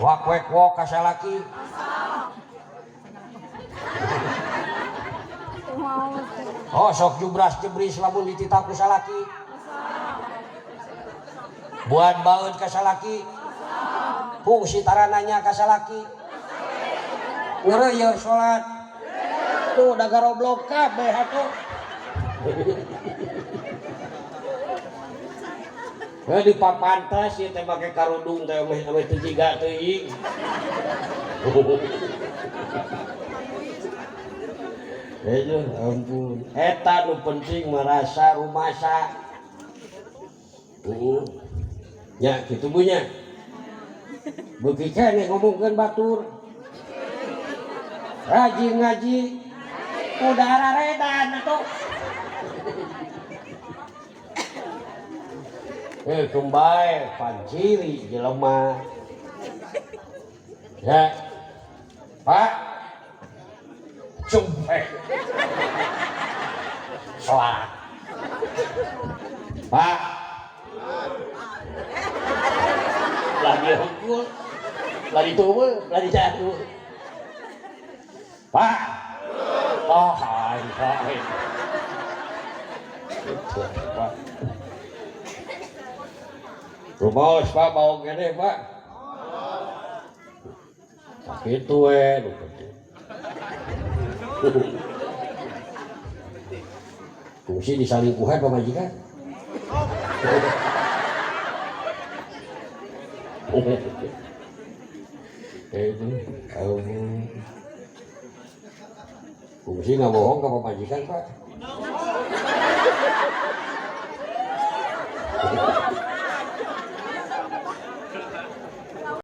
Wak wek wok kasalaki. Oh sok jubras jebris lamun dititah ku salaki. Buat baeud ka salaki. Fungsi tarananya ka salaki. Ngeureuy salat. Tuh da garoblok kabeh atuh. Di papantas ieu teh make karudung teh ame teu jiga teuing. Aduh ampun. Eta nu penting merasa rumasa. Ya kitu bunya. Beuki keneh ngomongkeun batur. Rajin ngaji. Udah araredan atuh. Kumbae panciri jelema. Ya. Pak. Cumpe. Salat. Pak. Lagi hukul. Lagi tubuh, lagi jatuh. Pak. Oh, hai. Pak. Rumaos Pak mau gede Pak. Sakitu we nu penting. Fungsi disalingkuhan pamajikan. Itu, fungsi nggak bohong ke pamajikan Pak.